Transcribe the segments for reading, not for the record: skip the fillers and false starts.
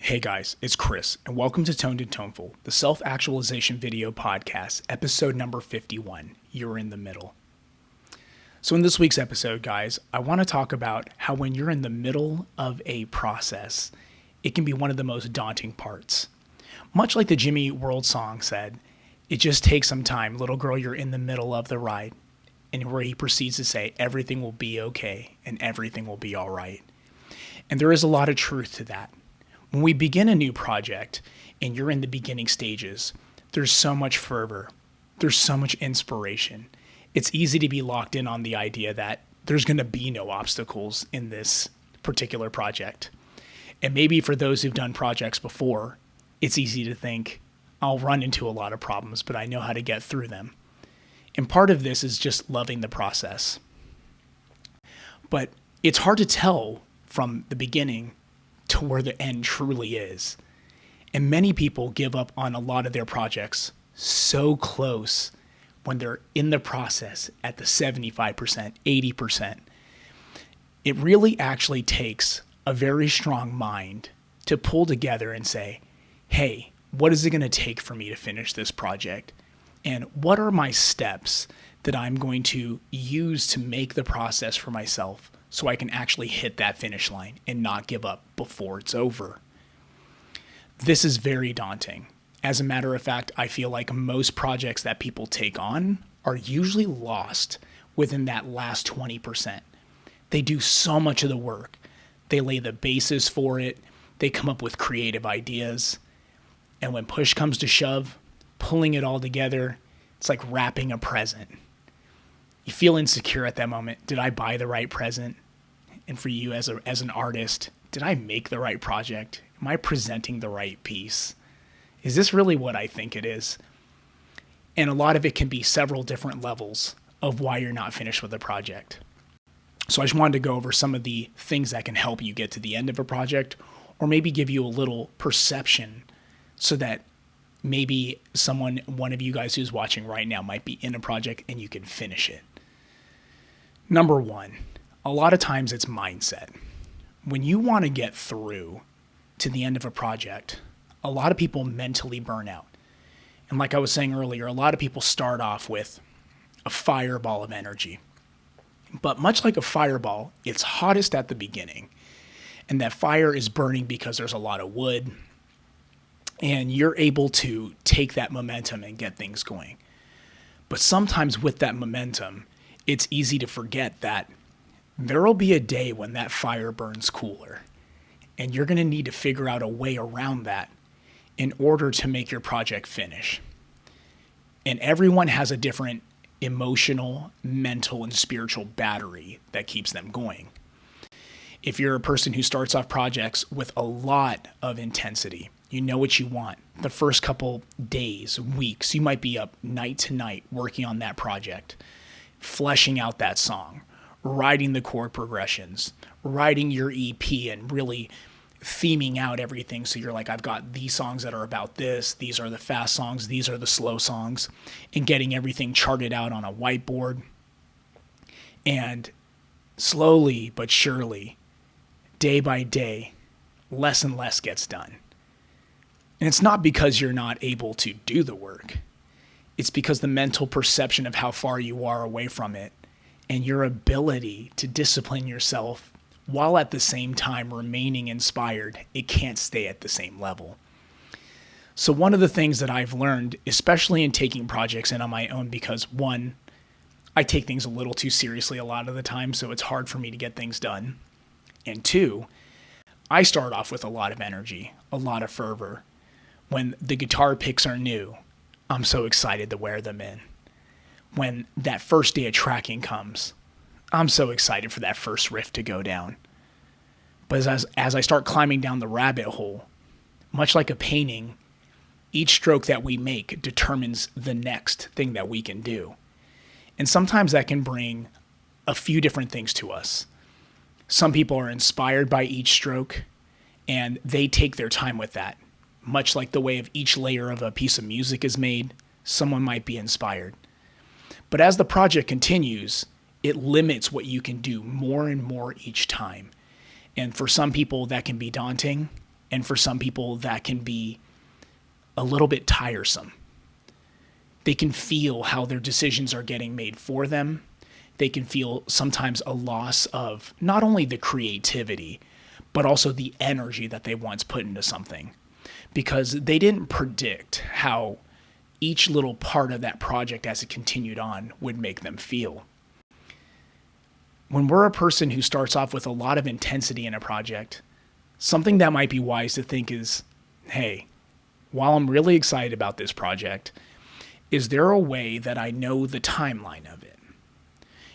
Hey guys, it's Chris, and welcome to Toned and Toneful, the self-actualization video podcast, episode number 51, You're in the Middle. So in this week's episode, guys, I want to talk about how when you're in the middle of a process, it can be one of the most daunting parts. Much like the Jimmy World song said, it just takes some time, little girl, you're in the middle of the ride, and where he proceeds to say, everything will be okay, and everything will be all right. And there is a lot of truth to that. When we begin a new project and you're in the beginning stages, there's so much fervor. There's so much inspiration. It's easy to be locked in on the idea that there's going to be no obstacles in this particular project. And maybe for those who've done projects before, it's easy to think, I'll run into a lot of problems, but I know how to get through them. And part of this is just loving the process. But it's hard to tell from the beginning to where the end truly is. And many people give up on a lot of their projects so close when they're in the process at the 75%, 80%. It really actually takes a very strong mind to pull together and say, hey, what is it going to take for me to finish this project? And what are my steps that I'm going to use to make the process for myself so I can actually hit that finish line and not give up before it's over? This is very daunting. As a matter of fact, I feel like most projects that people take on are usually lost within that last 20%. They do so much of the work. They lay the basis for it. They come up with creative ideas. And when push comes to shove, pulling it all together, it's like wrapping a present. You feel insecure at that moment. Did I buy the right present? And for you as an artist, did I make the right project? Am I presenting the right piece? Is this really what I think it is? And a lot of it can be several different levels of why you're not finished with a project. So I just wanted to go over some of the things that can help you get to the end of a project, or maybe give you a little perception so that maybe one of you guys who's watching right now might be in a project and you can finish it. Number one, a lot of times it's mindset. When you want to get through to the end of a project, a lot of people mentally burn out. And like I was saying earlier, a lot of people start off with a fireball of energy. But much like a fireball, it's hottest at the beginning. And that fire is burning because there's a lot of wood. And you're able to take that momentum and get things going. But sometimes with that momentum, it's easy to forget that there will be a day when that fire burns cooler. And you're going to need to figure out a way around that in order to make your project finish. And everyone has a different emotional, mental, and spiritual battery that keeps them going. If you're a person who starts off projects with a lot of intensity, you know what you want. The first couple days, weeks, you might be up night to night working on that project, fleshing out that song, writing the chord progressions, writing your EP and really theming out everything. So you're like, I've got these songs that are about this. These are the fast songs. These are the slow songs, and getting everything charted out on a whiteboard. And slowly but surely, day by day, less and less gets done. And it's not because you're not able to do the work. It's because the mental perception of how far you are away from it and your ability to discipline yourself while at the same time remaining inspired, it can't stay at the same level. So one of the things that I've learned, especially in taking projects in on my own, because one, I take things a little too seriously a lot of the time, so it's hard for me to get things done. And two, I start off with a lot of energy, a lot of fervor. When the guitar picks are new, I'm so excited to wear them in. When that first day of tracking comes, I'm so excited for that first riff to go down. But as I start climbing down the rabbit hole, much like a painting, each stroke that we make determines the next thing that we can do. And sometimes that can bring a few different things to us. Some people are inspired by each stroke, and they take their time with that. Much like the way of each layer of a piece of music is made, someone might be inspired. But as the project continues, it limits what you can do more and more each time. And for some people, that can be daunting. And for some people, that can be a little bit tiresome. They can feel how their decisions are getting made for them. They can feel sometimes a loss of not only the creativity, but also the energy that they once put into something, because they didn't predict how each little part of that project as it continued on would make them feel. When we're a person who starts off with a lot of intensity in a project, something that might be wise to think is, hey, while I'm really excited about this project, is there a way that I know the timeline of it?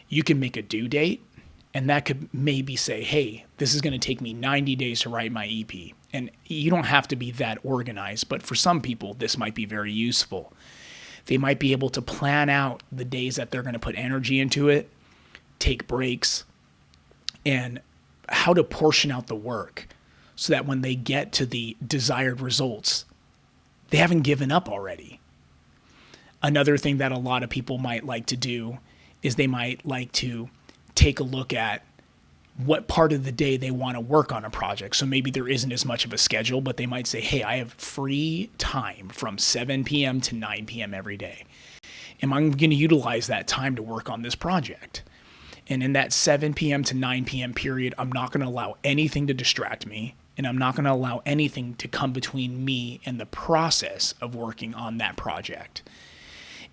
You can make a due date, and that could maybe say, hey, this is going to take me 90 days to write my EP. And you don't have to be that organized, but for some people, this might be very useful. They might be able to plan out the days that they're going to put energy into it, take breaks, and how to portion out the work so that when they get to the desired results, they haven't given up already. Another thing that a lot of people might like to do is they might like to take a look at what part of the day they want to work on a project. So maybe there isn't as much of a schedule, but they might say, hey, I have free time from 7 p.m. to 9 p.m. every day. And I'm going to utilize that time to work on this project. And in that 7 p.m. to 9 p.m. period, I'm not going to allow anything to distract me, and I'm not going to allow anything to come between me and the process of working on that project.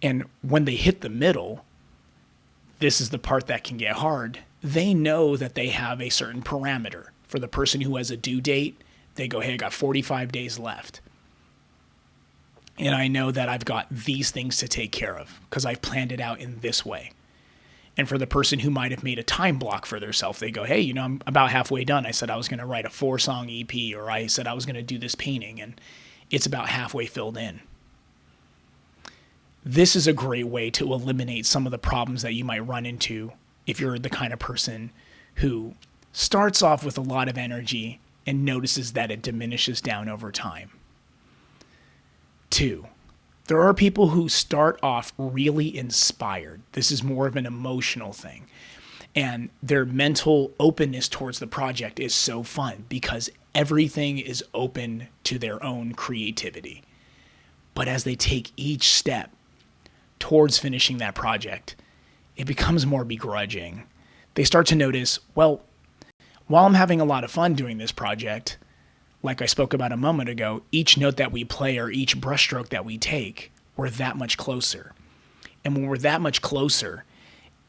And when they hit the middle, this is the part that can get hard. They know that they have a certain parameter. For the person who has a due date, they go, hey, I got 45 days left. And I know that I've got these things to take care of because I've planned it out in this way. And for the person who might have made a time block for themselves, they go, hey, I'm about halfway done. I said I was going to write a 4-song EP, or I said I was going to do this painting, and it's about halfway filled in. This is a great way to eliminate some of the problems that you might run into if you're the kind of person who starts off with a lot of energy and notices that it diminishes down over time. 2, there are people who start off really inspired. This is more of an emotional thing. And their mental openness towards the project is so fun because everything is open to their own creativity. But as they take each step towards finishing that project, it becomes more begrudging. They start to notice, well, while I'm having a lot of fun doing this project, like I spoke about a moment ago, each note that we play or each brushstroke that we take, we're that much closer. And when we're that much closer,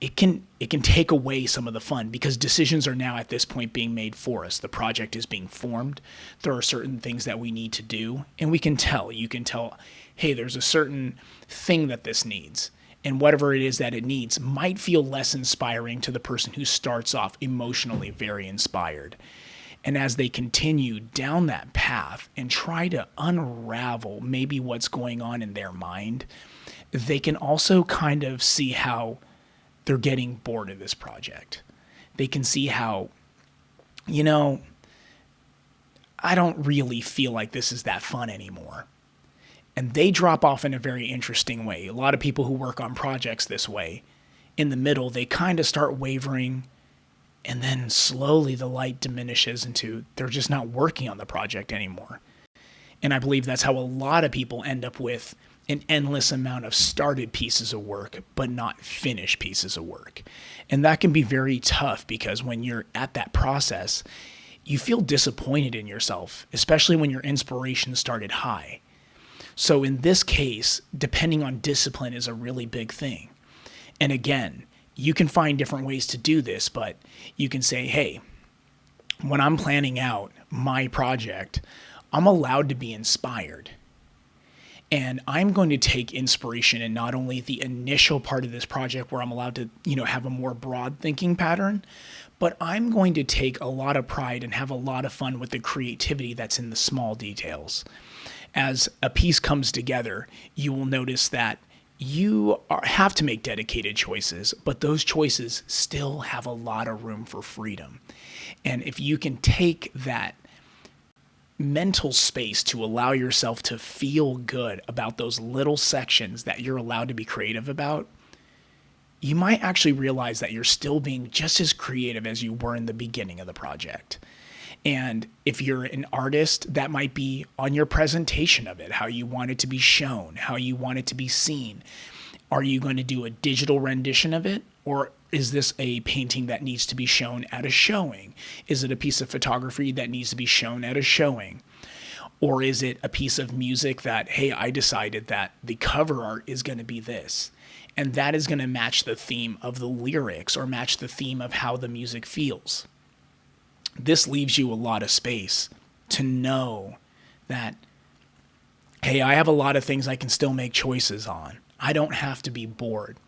it can take away some of the fun because decisions are now at this point being made for us. The project is being formed. There are certain things that we need to do, and we can tell. You can tell, hey, there's a certain thing that this needs. And whatever it is that it needs might feel less inspiring to the person who starts off emotionally very inspired. And as they continue down that path and try to unravel maybe what's going on in their mind, they can also kind of see how they're getting bored of this project. They can see how, I don't really feel like this is that fun anymore. And they drop off in a very interesting way. A lot of people who work on projects this way, in the middle, they kind of start wavering, and then slowly the light diminishes into they're just not working on the project anymore. And I believe that's how a lot of people end up with an endless amount of started pieces of work, but not finished pieces of work. And that can be very tough because when you're at that process, you feel disappointed in yourself, especially when your inspiration started high. So in this case, depending on discipline is a really big thing. And again, you can find different ways to do this, but you can say, hey, when I'm planning out my project, I'm allowed to be inspired. And I'm going to take inspiration in not only the initial part of this project where I'm allowed to, have a more broad thinking pattern, but I'm going to take a lot of pride and have a lot of fun with the creativity that's in the small details. As a piece comes together, you will notice that you have to make dedicated choices, but those choices still have a lot of room for freedom. And if you can take that mental space to allow yourself to feel good about those little sections that you're allowed to be creative about, you might actually realize that you're still being just as creative as you were in the beginning of the project. And if you're an artist, that might be on your presentation of it, how you want it to be shown, how you want it to be seen. Are you going to do a digital rendition of it? Or is this a painting that needs to be shown at a showing? Is it a piece of photography that needs to be shown at a showing? Or is it a piece of music that, hey, I decided that the cover art is going to be this, and that is going to match the theme of the lyrics or match the theme of how the music feels? This leaves you a lot of space to know that, hey, I have a lot of things I can still make choices on. I don't have to be bored.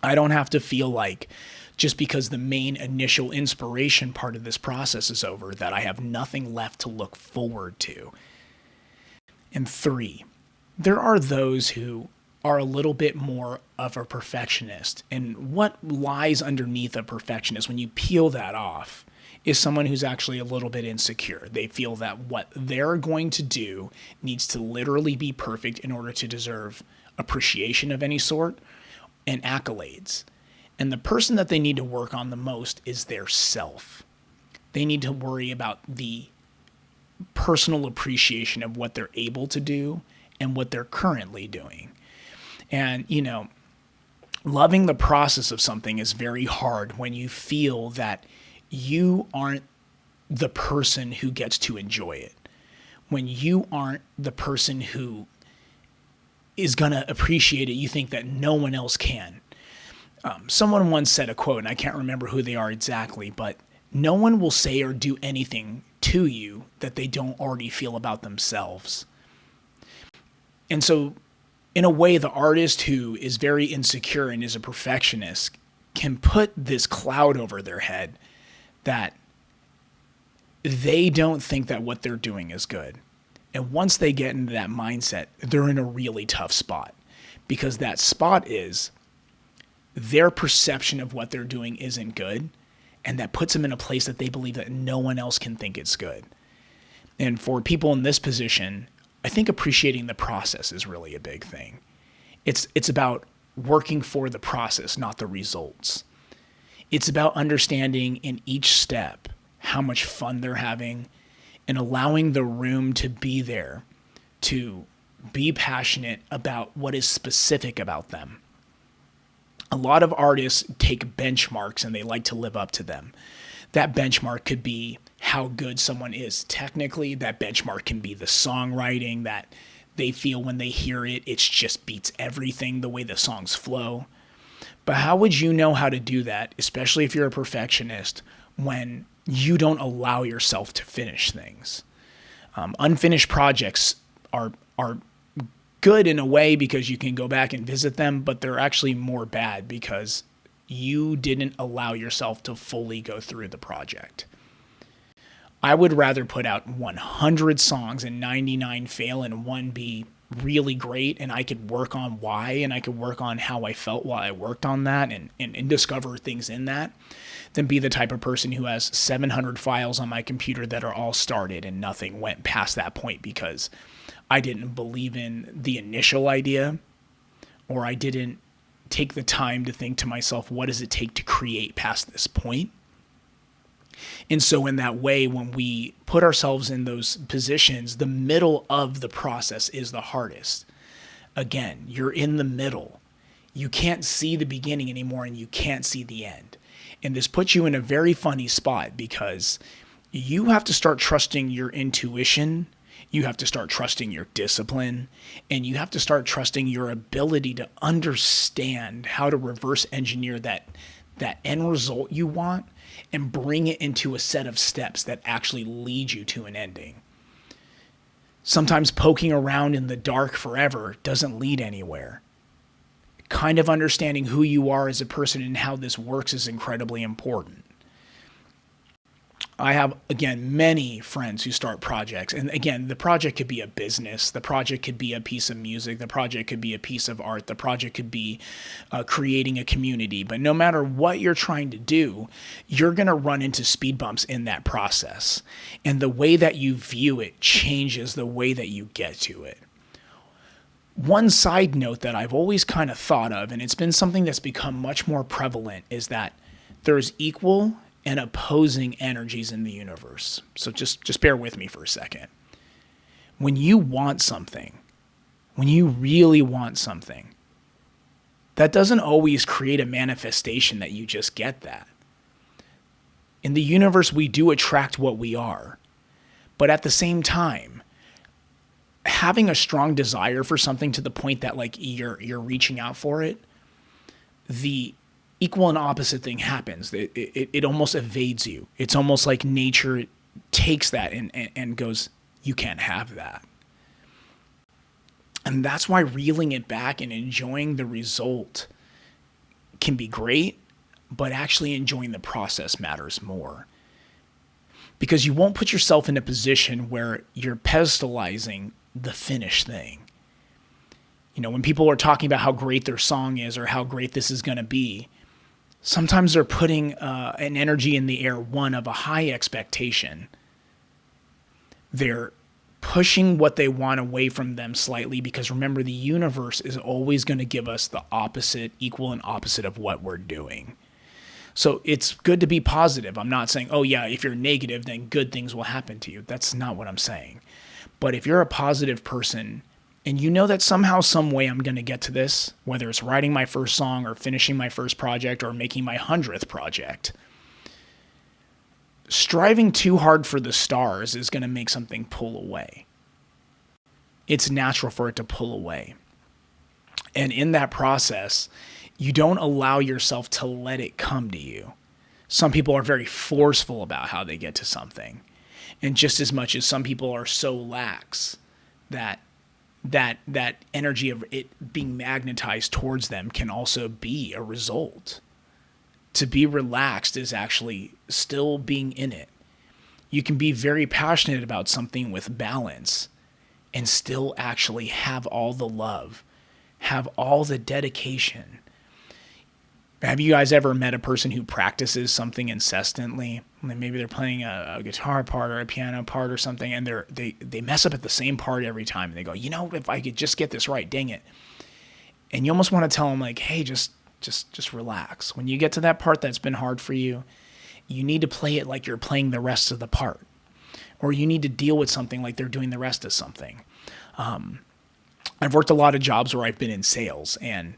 I don't have to feel like just because the main initial inspiration part of this process is over that I have nothing left to look forward to. And 3, there are those who are a little bit more of a perfectionist. And what lies underneath a perfectionist, when you peel that off, is someone who's actually a little bit insecure. They feel that what they're going to do needs to literally be perfect in order to deserve appreciation of any sort and accolades. And the person that they need to work on the most is their self. They need to worry about the personal appreciation of what they're able to do and what they're currently doing. And, loving the process of something is very hard when you feel that you aren't the person who gets to enjoy it. When you aren't the person who is going to appreciate it, you think that no one else can. Someone once said a quote, and I can't remember who they are exactly, but no one will say or do anything to you that they don't already feel about themselves. And so, in a way, the artist who is very insecure and is a perfectionist can put this cloud over their head that they don't think that what they're doing is good. And once they get into that mindset, they're in a really tough spot, because that spot is their perception of what they're doing isn't good, and that puts them in a place that they believe that no one else can think it's good. And for people in this position, I think appreciating the process is really a big thing. It's about working for the process, not the results. It's about understanding in each step how much fun they're having and allowing the room to be there, to be passionate about what is specific about them. A lot of artists take benchmarks and they like to live up to them. That benchmark could be how good someone is technically. That benchmark can be the songwriting that they feel when they hear it. It just beats everything, the way the songs flow. But how would you know how to do that, especially if you're a perfectionist, when you don't allow yourself to finish things? Unfinished projects are good in a way because you can go back and visit them, but they're actually more bad because you didn't allow yourself to fully go through the project. I would rather put out 100 songs and 99 fail and one be really great, and I could work on why, and I could work on how I felt while I worked on that and discover things in that, than be the type of person who has 700 files on my computer that are all started and nothing went past that point because I didn't believe in the initial idea, or I didn't take the time to think to myself, what does it take to create past this point? And so in that way, when we put ourselves in those positions, the middle of the process is the hardest. Again, you're in the middle. You can't see the beginning anymore, and you can't see the end. And this puts you in a very funny spot because you have to start trusting your intuition. You have to start trusting your discipline, and you have to start trusting your ability to understand how to reverse engineer that end result you want and bring it into a set of steps that actually lead you to an ending. Sometimes poking around in the dark forever doesn't lead anywhere. Kind of understanding who you are as a person and how this works is incredibly important. I have, again, many friends who start projects. And again, the project could be a business. The project could be a piece of music. The project could be a piece of art. The project could be creating a community. But no matter what you're trying to do, you're going to run into speed bumps in that process. And the way that you view it changes the way that you get to it. One side note that I've always kind of thought of, and it's been something that's become much more prevalent, is that there's equal and opposing energies in the universe. So just bear with me for a second. When you want something, when you really want something, that doesn't always create a manifestation that you just get that. In the universe, we do attract what we are. But at the same time, having a strong desire for something to the point that like you're reaching out for it, the equal and opposite thing happens. It almost evades you. It's almost like nature takes that and goes, you can't have that. And that's why reeling it back and enjoying the result can be great, but actually enjoying the process matters more. Because you won't put yourself in a position where you're pedestalizing the finished thing. You know, when people are talking about how great their song is or how great this is going to be, sometimes they're putting an energy in the air, one of a high expectation. They're pushing what they want away from them slightly, because remember, the universe is always going to give us the opposite, equal and opposite of what we're doing. So it's good to be positive. I'm not saying, oh yeah, if you're negative, then good things will happen to you. That's not what I'm saying. But if you're a positive person and you know that somehow, some way I'm going to get to this, whether it's writing my first song or finishing my first project or making my 100th project, striving too hard for the stars is going to make something pull away. It's natural for it to pull away. And in that process, you don't allow yourself to let it come to you. Some people are very forceful about how they get to something. And just as much as some people are so lax that energy of it being magnetized towards them can also be a result. To be relaxed is actually still being in it. You can be very passionate about something with balance and still actually have all the love, have all the dedication. Have you guys ever met a person who practices something incessantly? Maybe they're playing a guitar part or a piano part or something, and they mess up at the same part every time. And they go, you know, if I could just get this right, dang it. And you almost want to tell them like, hey, just relax. When you get to that part that's been hard for you, you need to play it like you're playing the rest of the part. Or you need to deal with something like they're doing the rest of something. I've worked a lot of jobs where I've been in sales, and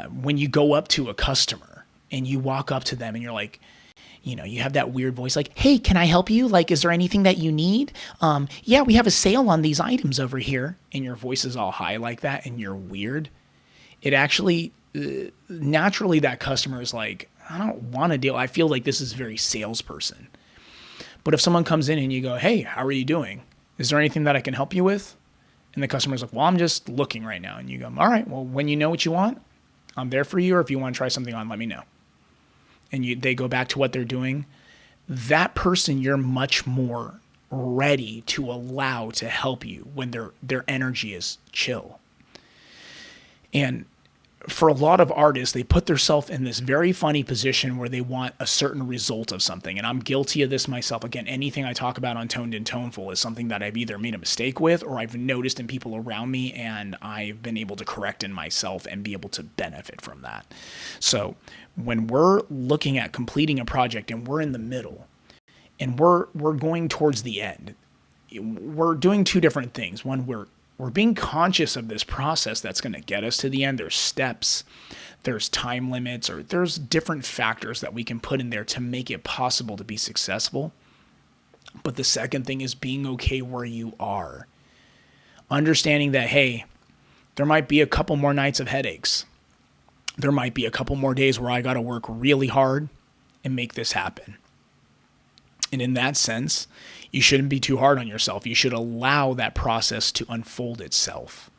when you go up to a customer and you walk up to them and you're like, you know, you have that weird voice like, hey, can I help you? Like, is there anything that you need? Yeah, we have a sale on these items over here. And your voice is all high like that and you're weird. It actually, naturally that customer is like, I don't want to deal. I feel like this is very salesperson. But if someone comes in and you go, hey, how are you doing? Is there anything that I can help you with? And the customer's like, well, I'm just looking right now. And you go, all right, well, when you know what you want, I'm there for you. Or if you want to try something on, let me know. And they go back to what they're doing. That person, you're much more ready to allow to help you when their energy is chill. And for a lot of artists, they put themselves in this very funny position where they want a certain result of something. And I'm guilty of this myself. Again, anything I talk about on Toned and Toneful is something that I've either made a mistake with or I've noticed in people around me, and I've been able to correct in myself and be able to benefit from that. So when we're looking at completing a project and we're in the middle and we're going towards the end, we're doing two different things. One, we're being conscious of this process that's going to get us to the end. There's steps, there's time limits, or there's different factors that we can put in there to make it possible to be successful. But the second thing is being okay where you are. Understanding that, hey, there might be a couple more nights of headaches. There might be a couple more days where I got to work really hard and make this happen. And in that sense, you shouldn't be too hard on yourself. You should allow that process to unfold itself,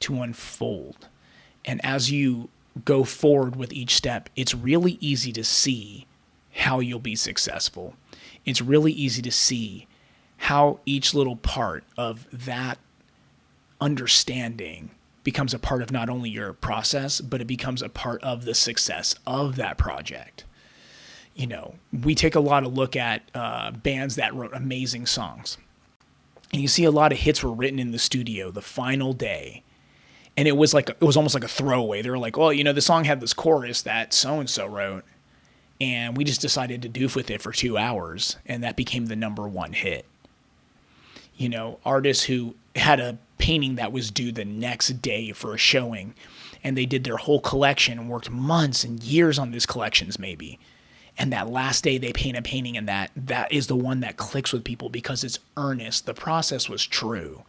to unfold. And as you go forward with each step, it's really easy to see how you'll be successful. It's really easy to see how each little part of that understanding becomes a part of not only your process, but it becomes a part of the success of that project. You know, we take a lot of look at bands that wrote amazing songs. And you see a lot of hits were written in the studio the final day. And it was almost like a throwaway. They were like, well, you know, the song had this chorus that so-and-so wrote. And we just decided to doof with it for 2 hours, and that became the #1 hit. You know, artists who had a painting that was due the next day for a showing, and they did their whole collection and worked months and years on these collections maybe. And that last day they paint a painting, and that is the one that clicks with people because it's earnest. The process was true.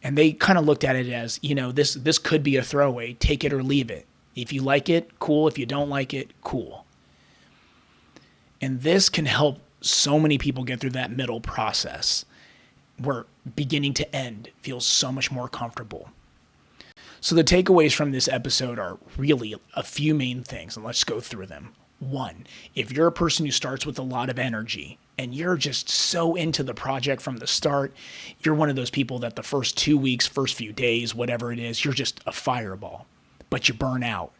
And they kind of looked at it as, you know, this could be a throwaway. Take it or leave it. If you like it, cool. If you don't like it, cool. And this can help so many people get through that middle process where beginning to end feels so much more comfortable. So the takeaways from this episode are really a few main things, and let's go through them. 1, if you're a person who starts with a lot of energy and you're just so into the project from the start, you're one of those people that the first 2 weeks, first few days, whatever it is, you're just a fireball, but you burn out.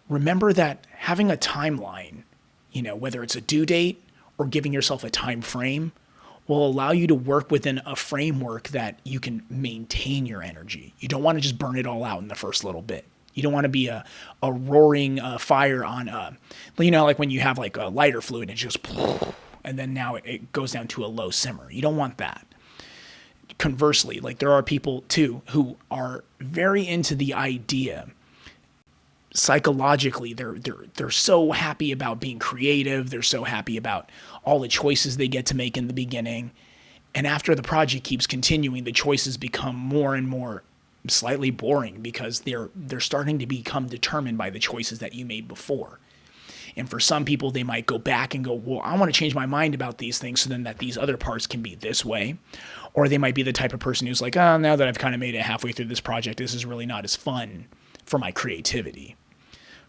Remember that having a timeline, you know, whether it's a due date or giving yourself a time frame, will allow you to work within a framework that you can maintain your energy. You don't want to just burn it all out in the first little bit. You don't want to be a roaring fire on you know, like when you have like a lighter fluid and it just, and then now it goes down to a low simmer. You don't want that. Conversely, like there are people too who are very into the idea. Psychologically, they're so happy about being creative. They're so happy about all the choices they get to make in the beginning. And after the project keeps continuing, the choices become more and more slightly boring because they're starting to become determined by the choices that you made before. And for some people, they might go back and go, well, I want to change my mind about these things so then that these other parts can be this way. Or they might be the type of person who's like, oh, now that I've kind of made it halfway through this project, this is really not as fun for my creativity.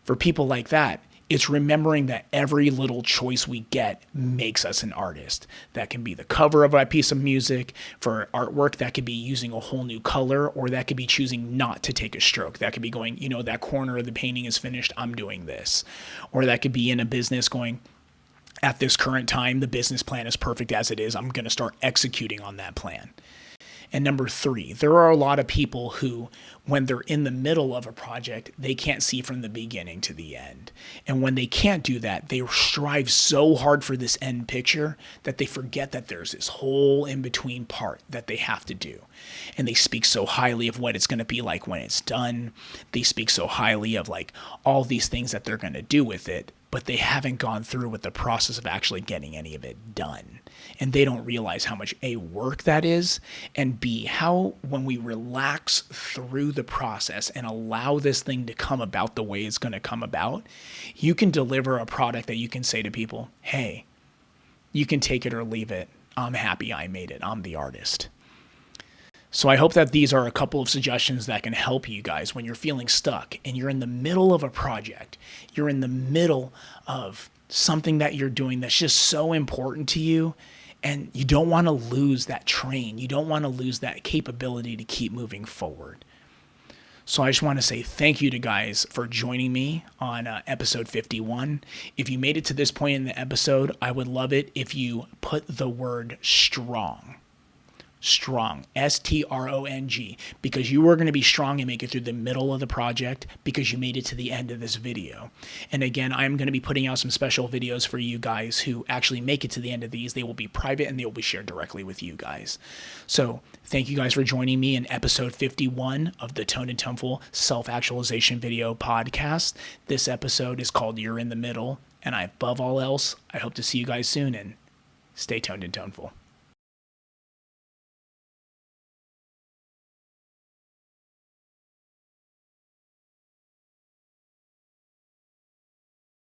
For people like that, it's remembering that every little choice we get makes us an artist. That can be the cover of a piece of music. For artwork, that could be using a whole new color, or that could be choosing not to take a stroke. That could be going, you know, that corner of the painting is finished, I'm doing this. Or that could be in a business going, at this current time, the business plan is perfect as it is. I'm going to start executing on that plan. And number 3, there are a lot of people who, when they're in the middle of a project, they can't see from the beginning to the end. And when they can't do that, they strive so hard for this end picture that they forget that there's this whole in-between part that they have to do. And they speak so highly of what it's going to be like when it's done. They speak so highly of like all these things that they're going to do with it, but they haven't gone through with the process of actually getting any of it done. And they don't realize how much A, work that is, and B, how when we relax through the process and allow this thing to come about the way it's going to come about, you can deliver a product that you can say to people, hey, you can take it or leave it. I'm happy I made it. I'm the artist. So I hope that these are a couple of suggestions that can help you guys when you're feeling stuck and you're in the middle of a project. You're in the middle of something that you're doing that's just so important to you, and you don't want to lose that train. You don't want to lose that capability to keep moving forward. So I just want to say thank you to guys for joining me on episode 51. If you made it to this point in the episode, I would love it if you put the word strong, S-T-R-O-N-G, because you are going to be strong and make it through the middle of the project because you made it to the end of this video. And again, I'm going to be putting out some special videos for you guys who actually make it to the end of these. They will be private and they will be shared directly with you guys. So thank you guys for joining me in episode 51 of the Toned and Toneful Self-Actualization Video Podcast. This episode is called You're in the Middle. And above all else, I hope to see you guys soon, and stay toned and toneful.